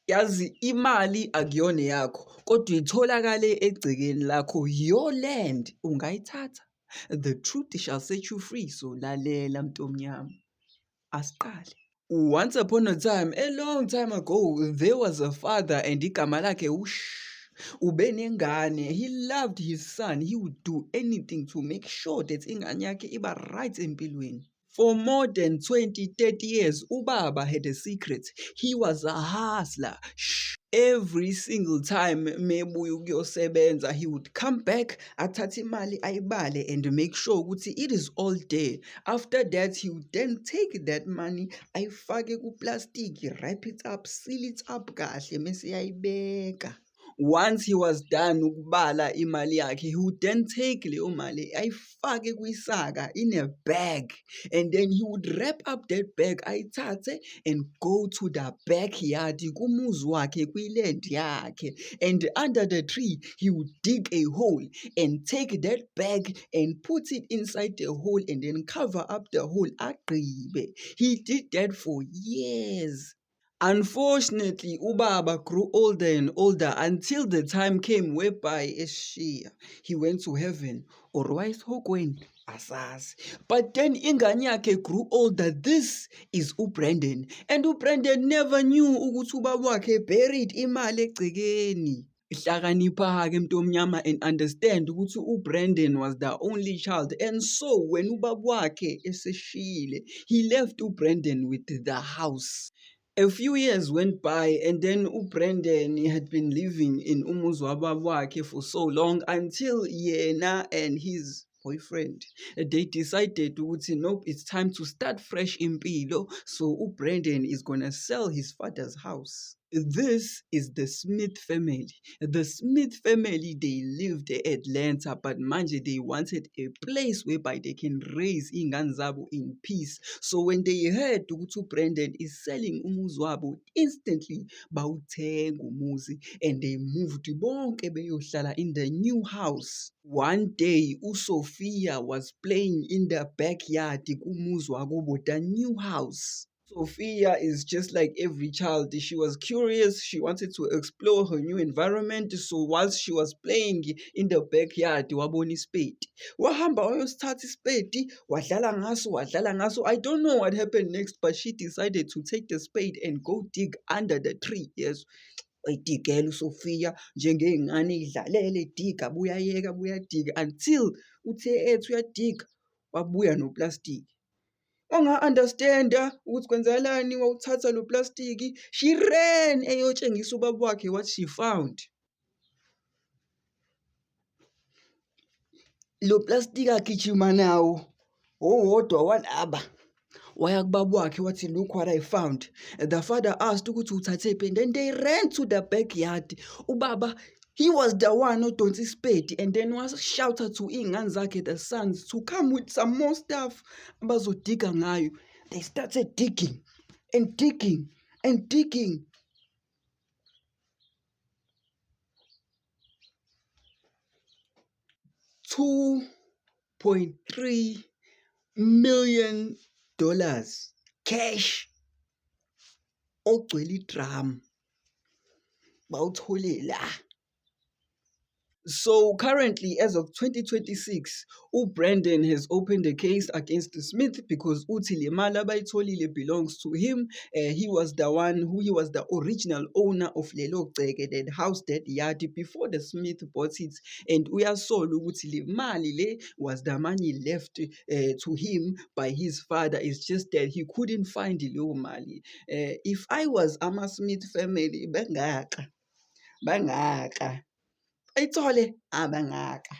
Yazi imali akuyona yakho, kodwa itholakale egcekeni lakho. Your land ungayithatha. The truth shall set you free. So lalela mntomnyama. Asiqale. Once upon a time, a long time ago, there was a father and igama lakhe ubenengane. He loved his son. He would do anything to make sure that ingane yakhe iba right empilweni. For more than 20, 30 years, ubaba had a secret. He was a hustler. Every single time mebuya ukuyosebenza, he would come back, athathe imali ayibale and make sure ukuthi it is all there. After that, he would then take that money, ayifake ku-plastic, wrap it up, seal it up kahle, mese ayibeka. Once he was done ukubala imali yakhe, he would then take leyo mali ayifake kwisaka in a bag, and then he would wrap up that bag, ayithathe and go to the backyard, kumuzi wakhe, kwiland yakhe, and under the tree he would dig a hole and take that bag and put it inside the hole and then cover up the hole, agqibe. He did that for years. Unfortunately, ubaba grew older and older until the time came whereby eshiya, he went to heaven, or wayesihogweni asazi. But then ingane yakhe grew older. This is uBrandon, and uBrandon never knew ukuthi ubaba wakhe buried imali egcekeni. Hlakanipha-ke mntomnyama and understand ukuthi uBrandon was the only child, and so when ubaba wakhe eseshile, he left uBrandon with the house. A few years went by, and then uBrandon had been living in umuzi wababa wakhe for so long until yena and his boyfriend, they decided ukuthi nope, it's time to start fresh impilo. So uBrandon is gonna sell his father's house. This is the Smith family. The Smith family, they lived at Atlanta, but manje they wanted a place whereby they can raise iy'ngane zabo in peace. So when they heard ukuthi uBrandon is selling umuzi wabo, instantly bawuthenga umuzi and they moved bonke beyohlala in the new house. One day, uSophia was playing in the backyard kumuzi wakubo, the new house. Sophia is just like every child. She was curious. She wanted to explore her new environment. So whilst she was playing in the backyard, wabona ispade. Wahamba wayosithatha ispade, wadlala ngaso. I don't know what happened next, but she decided to take the spade and go dig under the tree. Yes. Wayidigela uSophia njengey'ngane idlalele ediga, buyadiga until uthe ethi uyadiga wabuya noplastiki. Onga-understand-a ukuthi kwenzakalani wawuthatha lo plastiki, she ran eyotshengisa ubaba wakhe what she found. Lo plastiki agijima nawo, owodwa walaba waya kubaba wakhe wathi, look what I found. The father asked ukuthi uthathephi, and then they ran to the backyard. Ubaba, he was the one odonsa ispade, and then was shouted to iy'ngane zakhe, the sons, to come with some more stuff abazodiga ngayo. They started digging and digging and digging. $2.3 million cash ogcwele idrum bawuthole la. So currently, as of 2026, uBrandon has opened a case against the Smith because uthi le mali abayitholile belongs to him. He was the original owner of lelo gceke, that house, that yard, before the Smith bought it. And uyasola ukuthi le mali le was the money left to him by his father. It's just that he couldn't find leyo mali. If I was ama-Smith family, bangaka. Ayithole abangaka.